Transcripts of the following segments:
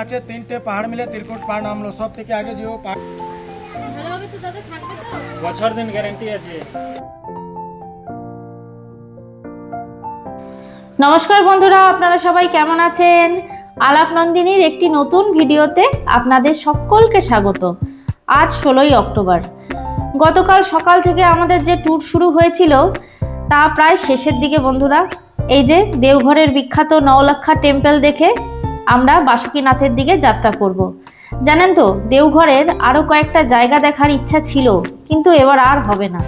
আছে তিনটে পাহাড় মিলে ত্রিকুট পাহাড় নামলো। সব থেকে আগে যে ভালো হবে তো দাদা, থাকবে তো? বছর দিন গ্যারান্টি আছে। নমস্কার বন্ধুরা, আপনারা সবাই কেমন আছেন? আলাপ নন্দিনীর একটি নতুন ভিডিওতে আপনাদের সকলকে স্বাগত। আজ 16ই অক্টোবর। গতকাল সকাল থেকে আমাদের যে ট্যুর শুরু হয়েছিল তা প্রায় শেষের দিকে বন্ধুরা। এই যে দেওঘরের বিখ্যাত নওলক্ষা টেম্পল দেখে আমরা বাসুকীনাথের দিকে যাত্রা করব। জানেন তো, দেওঘরের আরও কয়েকটা জায়গা দেখার ইচ্ছা ছিল, কিন্তু এবার আর হবে না।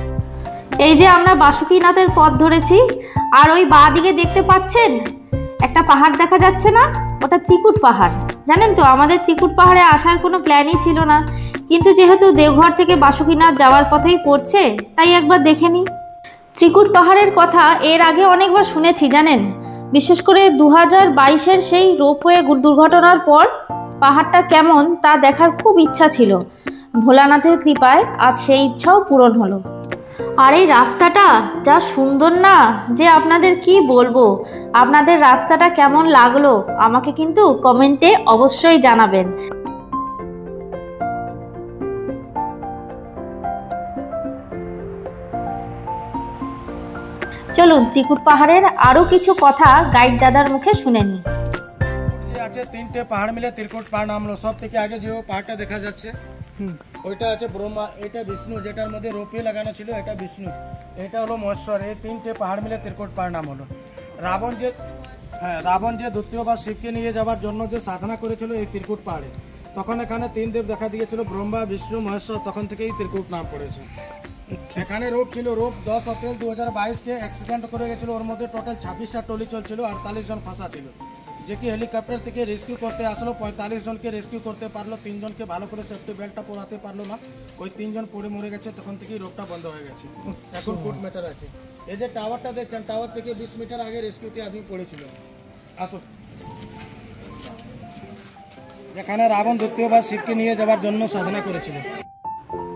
এই যে আমরা বাসুকীনাথের পথ ধরেছি, আর ওই বাঁ দিকে দেখতে পাচ্ছেন একটা পাহাড় দেখা যাচ্ছে না? ওটা ত্রিকুট পাহাড়। জানেন তো, আমাদের ত্রিকুট পাহাড়ে আসার কোনো প্ল্যানই ছিল না, কিন্তু যেহেতু দেওঘর থেকে বাসুকীনাথ যাওয়ার পথেই পড়ছে, তাই একবার দেখে নিই। ত্রিকুট পাহাড়ের কথা এর আগে অনেকবার শুনেছি জানেন, বিশেষ করে 2022-এর সেই রোপওয়ে দুর্ঘটনার পর পাহাড়টা কেমন তা দেখার খুব ইচ্ছা ছিল। ভোলানাথের কৃপায় আজ সেই ইচ্ছাও পূরণ হলো। আর এই রাস্তাটা যা সুন্দর না, যে আপনাদের কি বলবো। আপনাদের রাস্তাটা কেমন লাগলো আমাকে কিন্তু কমেন্টে অবশ্যই জানাবেন। চলুন ত্রিকুট পাহাড়ের আরো কিছু কথা গাইড দাদার মুখে শুনে নিই। আছে তিনটে পাহাড় মিলে ত্রিকুট পাহাড় নামলো। সব থেকে আগে যে পাহাড়টা দেখা যাচ্ছে ওইটা আছে ব্রহ্মা, এটা বিষ্ণু, যেটার মধ্যে রোপে লাগানো ছিল এটা বিষ্ণু, এটা হলো মহেশ্বর। এই তিনটে পাহাড় মিলে ত্রিকুট পাহাড় নাম হলো। রাবণ যে দ্বিতীয়বার শিবকে নিয়ে যাওয়ার জন্য যে সাধনা করেছিল এই ত্রিকুট পাহাড়ে, তখন এখানে তিন দেব দেখা দিয়েছিল, ব্রহ্মা, বিষ্ণু, মহেশ্বর, তখন থেকে এই ত্রিকুট নাম পড়েছে। এখানে রোপ ছিল, রোপ 10 এপ্রিল 2022-কে অ্যাক্সিডেন্ট করে গেছিল। ওর মধ্যে টোটাল 26টা টলি চলছিল, 48 জন ফাঁসা ছিল। যে কি হেলিকপ্টার থেকে রেস্কিউ করতে আসলো, 45 জনকে রেস্কিউ করতে পারলো, 3 জনকে ভালো করে সেফটি বেল্টটা পরাতে পারলো না, ওই 3 জন পড়ে মরে গেছে। তখন থেকেই রোপটা বন্ধ হয়ে গেছে, এখন ফুট মিটার আছে। এই যে টাওয়ারটা দেখছেন, টাওয়ার থেকে 20 মিটার আগে রেস্কিউতে আদমি পড়েছিল। আসো, যেখানে রাবণ দ্বিতীয়বার শিবকে নিয়ে যাওয়ার জন্য সাধনা করেছিল।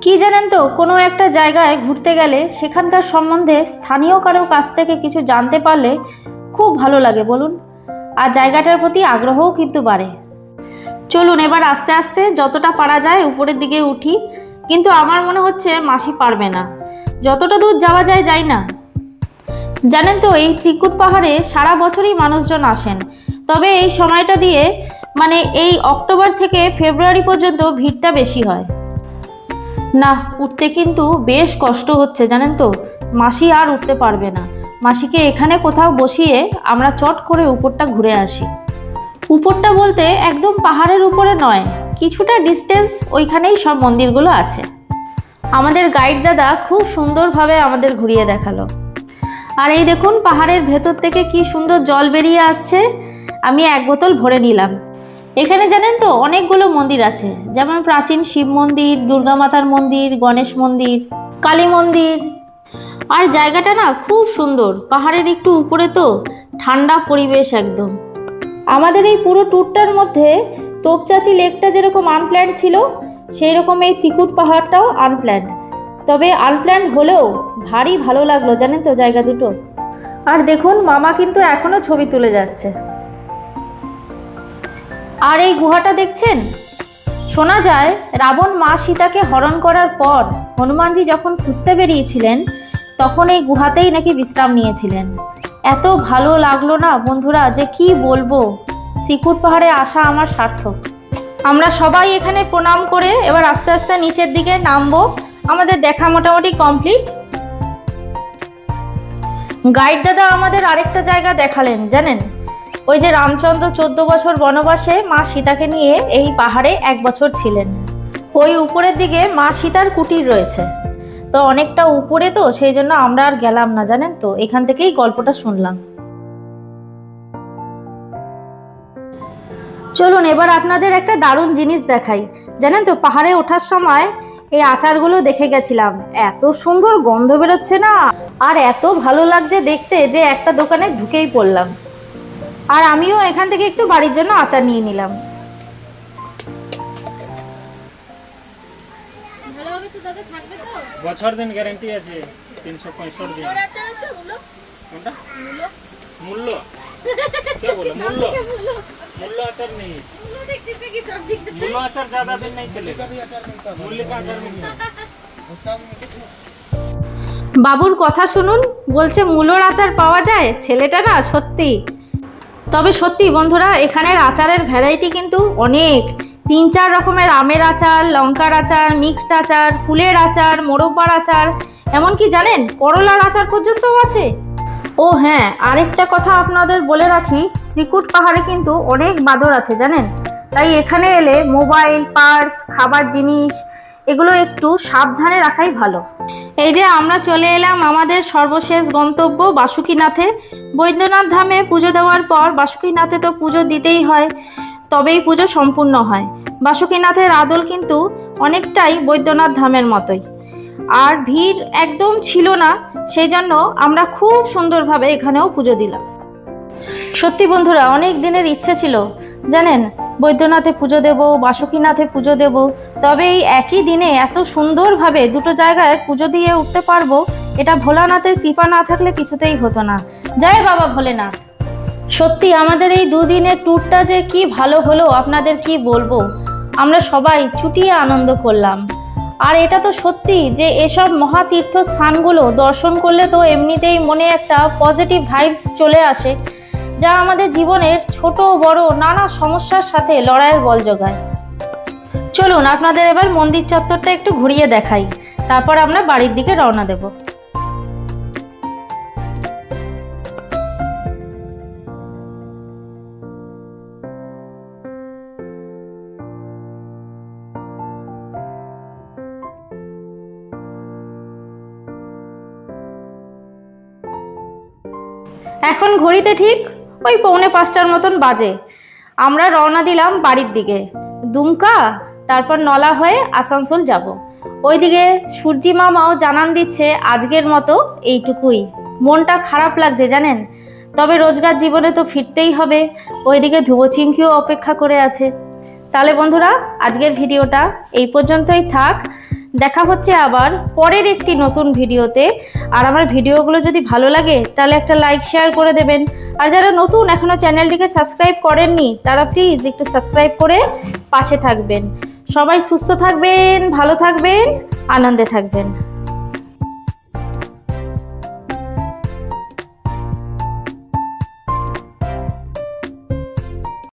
কি জানেন তো, কোনো একটা জায়গায় ঘুরতে গেলে সেখানকার সম্বন্ধে স্থানীয় কারো কাছ থেকে কিছু জানতে পারলে খুব ভালো লাগে বলুন, আর জায়গাটার প্রতি আগ্রহও কিন্তু বাড়ে। চলুন এবার আস্তে আস্তে যতটা পারা যায় উপরের দিকে উঠি, কিন্তু আমার মনে হচ্ছে মাসি পারবে না। যতটা দূর যাওয়া যায় যাই না। জানেন তো, এই ত্রিকুট পাহাড়ে সারা বছরই মানুষজন আসেন, তবে এই সময়টা দিয়ে মানে এই অক্টোবর থেকে ফেব্রুয়ারি পর্যন্ত ভিড়টা বেশি হয়। না, উঠতে কিন্তু বেশ কষ্ট হচ্ছে জানেন তো, মাসি আর উঠতে পারবে না। মাসিকে এখানে কোথাও বসিয়ে আমরা চট করে উপরটা ঘুরে আসি। উপরটা বলতে একদম পাহাড়ের উপরে নয়, কিছুটা ডিস্টেন্স, ওইখানেই সব মন্দিরগুলো আছে। আমাদের গাইড দাদা খুব সুন্দরভাবে আমাদের ঘুরিয়ে দেখালো। আর এই দেখুন পাহাড়ের ভেতর থেকে কি সুন্দর জল বেরিয়ে আসছে। আমি এক বোতল ভরে নিলাম। এখানে জানেন তো অনেকগুলো মন্দির আছে, যেমন প্রাচীন শিব মন্দির, দুর্গা মাতার মন্দির, গণেশ মন্দির, কালী মন্দির। আর জায়গাটা না খুব সুন্দর, পাহাড়ের একটু উপরে তো, ঠান্ডা পরিবেশ একদম। আমাদের এই পুরো ট্যুরটার মধ্যে তোপচাচি লেকটা যেরকম আনপ্ল্যান্ড ছিল, সেই রকম এই ত্রিকুট পাহাড়টাও আনপ্ল্যান্ড। তবে আনপ্ল্যান্ড হলেও ভারী ভালো লাগলো জানেন তো জায়গা দুটো। আর দেখুন মামা কিন্তু এখনো ছবি তুলে যাচ্ছে। আর এই গুহাটা দেখছেন, শোনা যায় রাবণ মা সীতাকে হরণ করার পর হনুমানজি যখন খুঁজতে বেরিয়েছিলেন, তখন এই গুহাতেই নাকি বিশ্রাম নিয়েছিলেন। এত ভালো লাগলো না বন্ধুরা, যে কি বলবো। ত্রিকুট পাহাড়ে আসা আমার সার্থক। আমরা সবাই এখানে প্রণাম করে এবার আস্তে আস্তে নিচের দিকে নামবো। আমাদের দেখা মোটামুটি কমপ্লিট। গাইড দাদা আমাদের আরেকটা জায়গা দেখালেন জানেন, ওই যে রামচন্দ্র 14 বছর বনবাসে মা সীতাকে নিয়ে এই পাহাড়ে 1 বছর ছিলেন। ওই উপরের দিকে মা সীতার কুটির রয়েছে, তো অনেকটা উপরে তো, সেই জন্য আমরা আর গেলাম না জানেন তো, এখান থেকেই গল্পটা শুনলাম। চলুন এবার আপনাদের একটা দারুণ জিনিস দেখাই। জানেন তো, পাহাড়ে ওঠার সময় এই আচারগুলো দেখে গেছিলাম, এত সুন্দর গন্ধ বেরোচ্ছে না, আর এত ভালো লাগছে দেখতে, যে একটা দোকানে ঢুকেই পড়লাম। আর আমিও এখান থেকে একটু বাড়ির জন্য আচার নিয়ে নিলাম। ভালো হবে তো দাদা, থাকবে তো? বছর দিন গ্যারান্টি আছে, 365 দিন। আচার আছে মূল্য? কোনটা? মূল্য মূল্য क्या बोला? मूल्य मूल्य अचार नहीं, मूल्य अचार ज्यादा दिन नहीं चलेगा। भी अचार मिलता है, मूल्य का अचार मिलता है। उसका भी मिलता है। বাবুর কথা শুনুন, বলছে মূলোর আচার পাওয়া যায়। ছেলেটা না সত্যি। তবে সত্যি বন্ধুরা, এখানের আচারের ভ্যারাইটি কিন্তু অনেক। 3-4 রকমের আমের আচার, লঙ্কার আচার, মিক্সড আচার, কুলের আচার, মোরব্বার আচার, এমনকি জানেন করলার আচার পর্যন্তও আছে। ও হ্যাঁ, আরেকটা কথা আপনাদের বলে রাখি, ত্রিকুট পাহাড়ে কিন্তু অনেক বাঁদর আছে জানেন। তাই এখানে এলে মোবাইল, পার্স, খাবার জিনিস এগুলো একটু সাবধানে রাখাই ভালো। এই যে আমরা চলে এলাম আমাদের সর্বশেষ গন্তব্য বাসুকীনাথে। বৈদ্যনাথ ধামে পুজো দেওয়ার পর বাসুকীনাথে তো পুজো দিতেই হয়, তবেই পুজো সম্পূর্ণ হয়। বাসুকীনাথের আদল কিন্তু অনেকটাই বৈদ্যনাথ ধামের মতোই, আর ভিড় একদম ছিল না, সেই জন্য আমরা খুব সুন্দরভাবে এখানেও পুজো দিলাম। সত্যি বন্ধুরা, অনেক দিনের ইচ্ছে ছিল জানেন বৈদ্যনাথে পুজো দেব, বাসুকীনাথে পুজো দেব, তবে এই একই দিনে এত সুন্দরভাবে দুটো জায়গায় পুজো দিয়ে উঠতে পারবো, এটা ভোলানাথের কৃপা না থাকলে কিছুতেই হতো না। জয় বাবা ভোলেনাথ। সত্যি আমাদের এই দুদিনের ট্যুরটা যে কি ভালো হলো আপনাদের কি বলবো। আমরা সবাই চুটিয়ে আনন্দ করলাম। আর এটা তো সত্যি যে এসব মহাতীর্থ স্থানগুলো দর্শন করলে তো এমনিতেই মনে একটা পজিটিভ ভাইবস চলে আসে, যা আমাদের জীবনের ছোট বড় নানা সমস্যার সাথে লড়াইয়ের বল যোগায়। চলুন আপনাদের এবার মন্দির চত্বরটা একটু ঘুরিয়ে দেখাই, তারপর আমরা বাড়ির দিকে রওনা দেব। এখন ঘড়িতে ঠিক ওই 4:45 মতন বাজে। আমরা রওনা দিলাম বাড়ির দিকে। দুমকা, তারপর নলা হয়ে আসানসোল যাব। ওইদিকে সূর্যি মামাও জানান দিচ্ছে আজকের মতো এইটুকুই। মনটা খারাপ লাগছে জানেন, তবে রোজগার জীবনে তো ফিরতেই হবে। ওইদিকে ধ্রুবচিংকিও অপেক্ষা করে আছে। তাহলে বন্ধুরা, আজকের ভিডিওটা এই পর্যন্তই থাক। দেখা হচ্ছে আবার পরের একটি নতুন ভিডিওতে। আর আমার ভিডিওগুলো যদি ভালো লাগে তাহলে একটা লাইক শেয়ার করে দেবেন। আর যারা নতুন এখনো চ্যানেলটিকে সাবস্ক্রাইব করেননি তারা প্লিজ একটু সাবস্ক্রাইব করে পাশে থাকবেন। সবাই সুস্থ থাকবেন, ভালো থাকবেন, আনন্দে থাকবেন।